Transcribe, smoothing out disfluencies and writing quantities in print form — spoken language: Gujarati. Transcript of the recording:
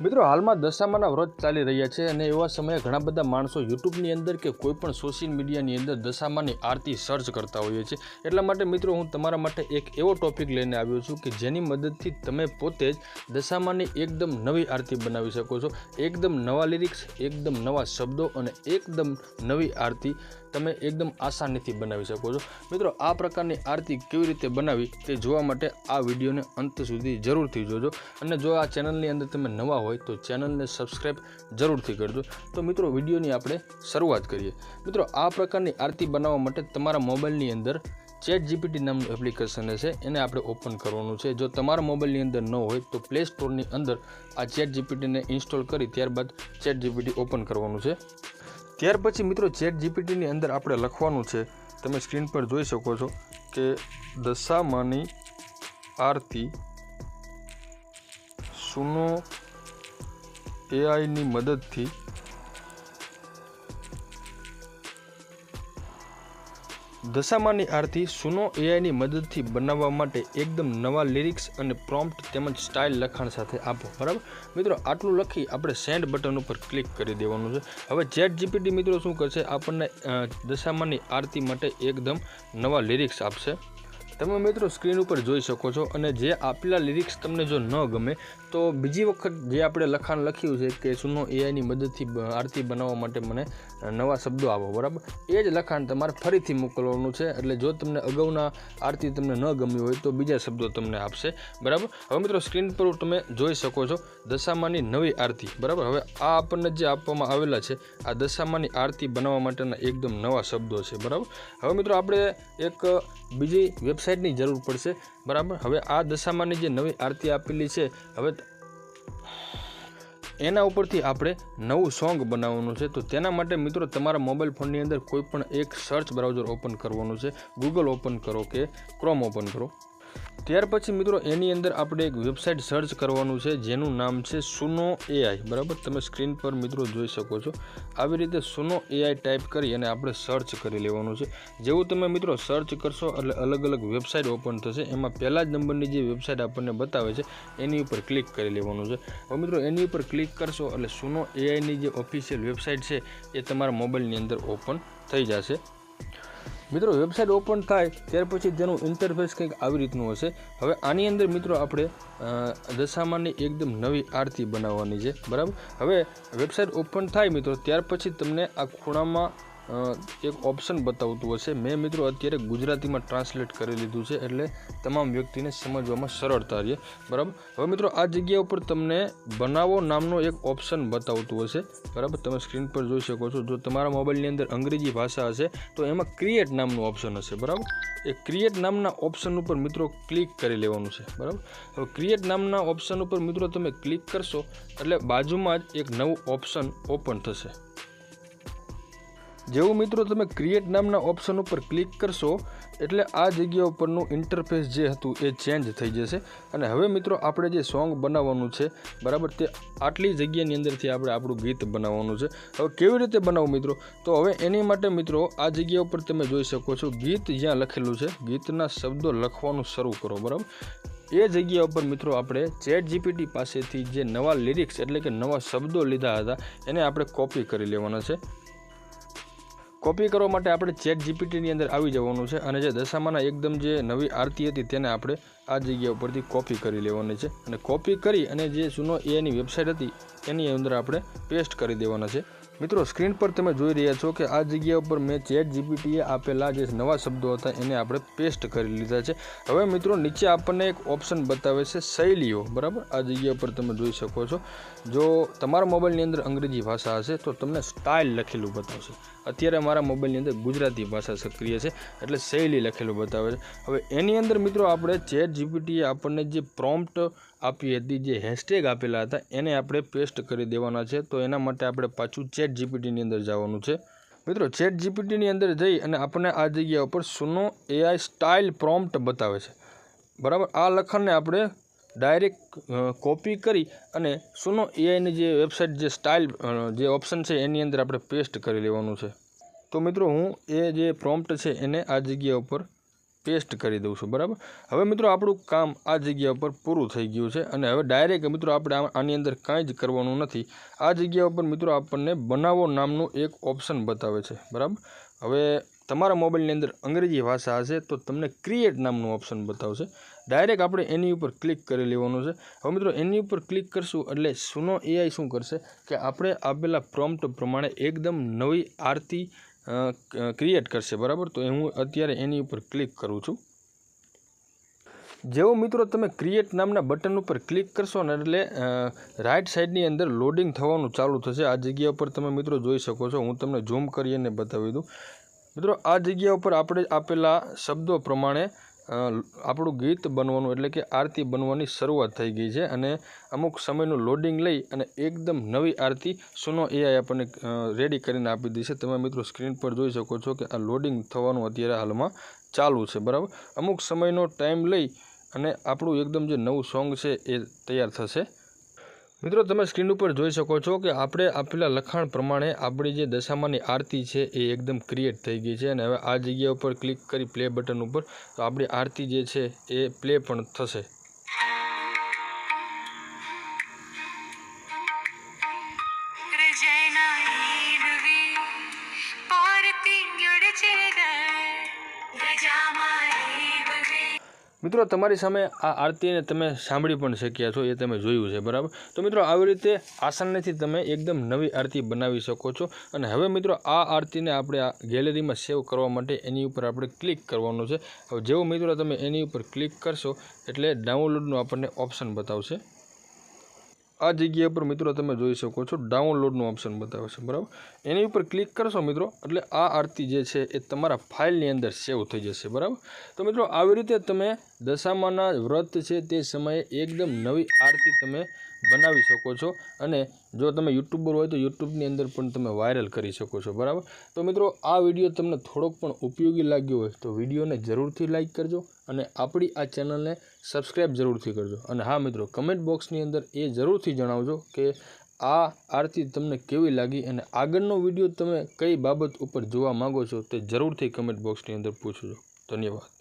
મિત્રો હાલમાં દશામાના વ્રત ચાલી રહ્યા છે અને એવા સમયે ઘણા બધા માણસો યુટ્યુબની અંદર કે કોઈપણ સોશિયલ મીડિયાની અંદર દશામાની આરતી સર્ચ કરતા હોઈએ છીએ। એટલા માટે મિત્રો હું તમારા માટે એક એવો ટોપિક લઈને આવ્યો છું કે જેની મદદથી તમે પોતે જ દશામાની એકદમ નવી આરતી બનાવી શકો છો। એકદમ નવા લિરિક્સ, એકદમ નવા શબ્દો અને એકદમ નવી આરતી તમે એકદમ આસાનીથી બનાવી શકો છો। મિત્રો આ પ્રકારની આરતી કેવી રીતે બનાવી તે જોવા માટે આ વિડીયોને અંત સુધી જરૂરથી જોજો અને જો આ ચેનલની અંદર તમે નવા હોય તો ચેનલને સબસ્ક્રાઈબ જરૂરથી કરજો। તો મિત્રો વિડીયોની આપણે શરૂઆત કરીએ। મિત્રો આ પ્રકારની આરતી બનાવવા માટે તમારા મોબાઈલની અંદર ChatGPT નામનું એપ્લિકેશન છે, એને આપણે ઓપન કરવાનું છે। જો તમારા મોબાઈલની અંદર ન હોય તો પ્લે સ્ટોરની અંદર આ ChatGPTને ઇન્સ્ટોલ કરી ત્યારબાદ ChatGPT ઓપન કરવાનું છે। ત્યાર પછી મિત્રો ChatGPTની અંદર આપણે લખવાનું છે, તમે સ્ક્રીન પર જોઈ શકો છો કે દશામાની આરતી સુનો એઆઈની મદદથી દશામાની આરતી સુનો એઆઈની મદદથી બનાવવા માટે એકદમ નવા લિરિક્સ અને પ્રોમ્પ્ટ તેમજ સ્ટાઇલ લખાણ સાથે આપો। બરાબર મિત્રો, આટલું લખી આપણે સેન્ડ બટન ઉપર ક્લિક કરી દેવાનું છે। હવે ChatGPT મિત્રો શું કરશે, આપણને દશામાની આરતી માટે એકદમ નવા લિરિક્સ આપશે। તમે મિત્રો સ્ક્રીન ઉપર જોઈ શકો છો અને જે આપેલા લિરિક્સ તમને જો ન ગમે તો બીજી વખત જે આપણે લખાણ લખ્યું છે કે સુનો એઆઈની મદદથી આરતી બનાવવા માટે મને નવા શબ્દો આપો, બરાબર એ જ લખાણ તમારે ફરીથી મોકલવાનું છે। એટલે જો તમને અગાઉના આરતી તમને ન ગમી હોય તો બીજા શબ્દો તમને આપશે, બરાબર। હવે મિત્રો સ્ક્રીન પર તમે જોઈ શકો છો દશામાની નવી આરતી, બરાબર। હવે આ આપણને જે આપવામાં આવેલા છે આ દશામાની આરતી બનાવવા માટેના એકદમ નવા શબ્દો છે, બરાબર। હવે મિત્રો આપણે એક બીજી વેબસાઇટની જરૂર પડશે, બરાબર। હવે આ દશામાની જે નવી આરતી આપેલી છે, હવે એના ઉપરથી આપણે નવું સોંગ બનાવવાનું છે। તો તેના માટે મિત્રો તમારા મોબાઈલ ફોનની અંદર કોઈ પણ એક સર્ચ બ્રાઉઝર ઓપન કરવાનું છે, ગૂગલ ઓપન કરો કે ક્રોમ ઓપન કરો। ત્યાર પછી મિત્રો એની અંદર આપણે એક વેબસાઇટ સર્ચ કરવાનું છે જેનું નામ છે સુનો એઆઈ, બરાબર। તમે સ્ક્રીન પર મિત્રો જોઈ શકો છો આવી રીતે સુનો એઆઈ ટાઈપ કરી અને આપણે સર્ચ કરી લેવાનું છે। જેવું તમે મિત્રો સર્ચ કરશો એટલે અલગ અલગ વેબસાઇટ ઓપન થશે, એમાં પહેલા જ નંબરની જે વેબસાઇટ આપણને બતાવે છે એની ઉપર ક્લિક કરી લેવાનું છે। હવે મિત્રો એની ઉપર ક્લિક કરશો એટલે સુનો એઆઈની જે ઓફિશિયલ વેબસાઇટ છે એ તમારા મોબાઈલની અંદર ઓપન થઈ જશે। મિત્રો વેબસાઇટ ઓપન થાય ત્યાર પછી તેનું ઇન્ટરફેસ કંઈક આવી રીતનું હશે। હવે આની અંદર મિત્રો આપણે દશામાની એકદમ નવી આરતી બનાવવાની છે, બરાબર। હવે વેબસાઇટ ઓપન થાય મિત્રો ત્યાર પછી તમને આ ખૂણામાં એક ઓપ્શન બતાવતું હશે। મેં મિત્રો અત્યારે ગુજરાતીમાં ટ્રાન્સલેટ કરી લીધું છે એટલે તમામ વ્યક્તિને સમજવામાં સરળતા રહે, બરાબર। હવે મિત્રો આ જગ્યા ઉપર તમને બનાવો નામનો એક ઓપ્શન બતાવતું હશે, બરાબર। તમે સ્ક્રીન પર જોઈ શકો છો જો તમારા મોબાઈલની અંદર અંગ્રેજી ભાષા હશે તો એમાં ક્રિએટ નામનું ઓપ્શન હશે, બરાબર। એ ક્રિએટ નામના ઓપ્શન ઉપર મિત્રો ક્લિક કરી લેવાનું છે, બરાબર। હવે ક્રિએટ નામના ઓપ્શન ઉપર મિત્રો તમે ક્લિક કરશો એટલે બાજુમાં જ એક નવું ઓપ્શન ઓપન થશે। જેવું મિત્રો તમે ક્રિએટ નામના ઓપ્શન ઉપર ક્લિક કરશો એટલે આ જગ્યા ઉપરનું ઇન્ટરફેસ જે હતું એ ચેન્જ થઈ જશે અને હવે મિત્રો આપણે જે સોંગ બનાવવાનું છે, બરાબર, તે આટલી જગ્યાની અંદરથી આપણે આપણું ગીત બનાવવાનું છે। હવે કેવી રીતે બનાવવું મિત્રો, તો હવે એની માટે મિત્રો આ જગ્યા ઉપર તમે જોઈ શકો છો ગીત જ્યાં લખેલું છે, ગીતના શબ્દો લખવાનું શરૂ કરો, બરાબર। એ જગ્યા ઉપર મિત્રો આપણે ChatGPT પાસેથી જે નવા લિરિક્સ એટલે કે નવા શબ્દો લીધા હતા એને આપણે કોપી કરી લેવાના છે। કોપી કરવા માટે આપણે ChatGPTની અંદર આવી જવાનું છે અને જે દશામાના એકદમ જે નવી આરતી હતી તેને આપણે આ જગ્યા ઉપરથી કોપી કરી લેવાની છે અને કોપી કરી અને જે સુનો એઆઈની વેબસાઇટ હતી એની અંદર આપણે પેસ્ટ કરી દેવાના છે। મિત્રો સ્ક્રીન પર તમે જોઈ રહ્યા છો કે આ જગ્યા ઉપર મેં ChatGPTએ આપેલા જે નવા શબ્દો હતા એને આપણે પેસ્ટ કરી લીધા છે। હવે મિત્રો નીચે આપણને એક ઓપ્શન બતાવે છે શૈલીઓ, બરાબર। આ જગ્યા ઉપર તમે જોઈ શકો છો જો તમારા મોબાઈલની અંદર અંગ્રેજી ભાષા હશે તો તમને સ્ટાઇલ લખેલું બતાવશે। અત્યારે મારા મોબાઈલની અંદર ગુજરાતી ભાષા સક્રિય છે એટલે શૈલી લખેલું બતાવે છે। હવે એની અંદર મિત્રો આપણે ChatGPTએ આપણને જે પ્રોમ્પ્ટ આપી હતી, જે હેશટેગ આપેલા હતા એને આપણે પેસ્ટ કરી દેવાના છે। તો એના માટે આપણે પાછું ChatGPTની અંદર જવાનું છે। મિત્રો ChatGPTની અંદર જઈ અને આપણને આ જગ્યા ઉપર સુનો એઆઈ સ્ટાઇલ પ્રોમ્પ્ટ બતાવે છે, બરાબર। આ લખાણને આપણે ડાયરેક્ટ કોપી કરી અને સુનો એઆઈની જે વેબસાઇટ જે સ્ટાઇલ જે ઓપ્શન છે એની અંદર આપણે પેસ્ટ કરી લેવાનું છે। તો મિત્રો હું એ જે પ્રોમ્પ્ટ છે એને આ જગ્યા ઉપર પેસ્ટ કરી દઉં છું બરાબર। હવે મિત્રો આપણું કામ આ જગ્યા ઉપર પૂરું થઈ ગયું છે અને હવે ડાયરેક્ટ મિત્રો આપણે આની અંદર કાંઈ જ કરવાનું નથી। આ જગ્યા ઉપર મિત્રો આપણને બનાવો નામનું એક ઓપ્શન બતાવે છે બરાબર। હવે તમારા મોબાઈલની અંદર અંગ્રેજી ભાષા હશે તો તમને ક્રિએટ નામનું ઓપ્શન બતાવશે। ડાયરેક્ટ આપણે એની ઉપર ક્લિક કરી લેવાનું છે। હવે મિત્રો એની ઉપર ક્લિક કરશું એટલે સુનો એઆઈ શું કરશે કે આપણે આપેલા પ્રોમ્પ્ટ પ્રમાણે એકદમ નવી આરતી ક્રિએટ કરશે બરાબર। તો હું અત્યારે એની ઉપર ક્લિક કરું છું। જેવો મિત્રો તમે ક્રિએટ નામના બટન ઉપર ક્લિક કરશો ને એટલે રાઈટ સાઈડની અંદર લોડિંગ થવાનું ચાલુ થશે। આ જગ્યા ઉપર તમે મિત્રો જોઈ શકો છો। હું તમને ઝૂમ કરીને બતાવી દઉં મિત્રો। આ જગ્યા ઉપર આપણે આપેલા શબ્દો પ્રમાણે આપણું ગીત બનવાનું એટલે કે આરતી બનવાની શરૂઆત થઈ ગઈ છે અને અમુક સમયનું લોડિંગ લઈ અને એકદમ નવી આરતી સુનો એઆઈ આપણને રેડી કરીને આપી દીધી છે। તમે મિત્રો સ્ક્રીન પર જોઈ શકો છો કે આ લોડિંગ થવાનું અત્યારે હાલમાં ચાલુ છે બરાબર। અમુક સમયનો ટાઈમ લઈ અને આપણું એકદમ જે નવું સોંગ છે એ તૈયાર થશે। મિત્રો તમે સ્ક્રીન ઉપર જોઈ શકો છો કે આપણે આપેલા લખાણ પ્રમાણે આપણી જે દશામાની આરતી છે એ એકદમ ક્રિએટ થઈ ગઈ છે અને હવે આ જગ્યા ઉપર ક્લિક કરી પ્લે બટન ઉપર તો આપણી આરતી જે છે એ પ્લે પણ થશે। મિત્રો તમારી સામે આ આરતીને તમે સાંભળી પણ શક્યા છો, એ તમે જોયું છે બરાબર। તો મિત્રો આવી રીતે આસાનીથી તમે એકદમ નવી આરતી બનાવી શકો છો। અને હવે મિત્રો આ આરતીને આપણે આ ગેલેરીમાં સેવ કરવા માટે એની ઉપર આપણે ક્લિક કરવાનું છે। હવે જેવું મિત્રો તમે એની ઉપર ક્લિક કરશો એટલે ડાઉનલોડનું આપણને ઓપ્શન બતાવશે। આ જગ્યા પર મિત્રો તમે જોઈ શકો છો ડાઉનલોડનું ઓપ્શન બતાવે છે બરાબર। એની ઉપર ક્લિક કરશો મિત્રો એટલે આ આરતી જે છે એ તમારા ફાઇલની અંદર સેવ થઈ જશે બરાબર। તો મિત્રો આવી રીતે તમે દશામાના વ્રત છે તે સમયે એકદમ નવી આરતી તમે બનાવી શકો છો અને જો તમે યુટ્યુબર હોય તો યુટ્યુબની અંદર પણ તમે વાયરલ કરી શકો છો બરાબર। તો મિત્રો આ વિડીયો તમને થોડોક પણ ઉપયોગી લાગ્યો હોય તો વિડીયોને જરૂરથી લાઇક કરજો અને આપણી આ ચેનલને સબસ્ક્રાઈબ જરૂરથી કરજો। અને હા મિત્રો કમેન્ટ બોક્સની અંદર એ જરૂરથી જણાવજો કે આ આરતી તમને કેવી લાગી અને આગળનો વિડીયો તમે કઈ બાબત ઉપર જોવા માગો છો તે જરૂરથી કમેન્ટ બોક્સની અંદર પૂછજો। ધન્યવાદ।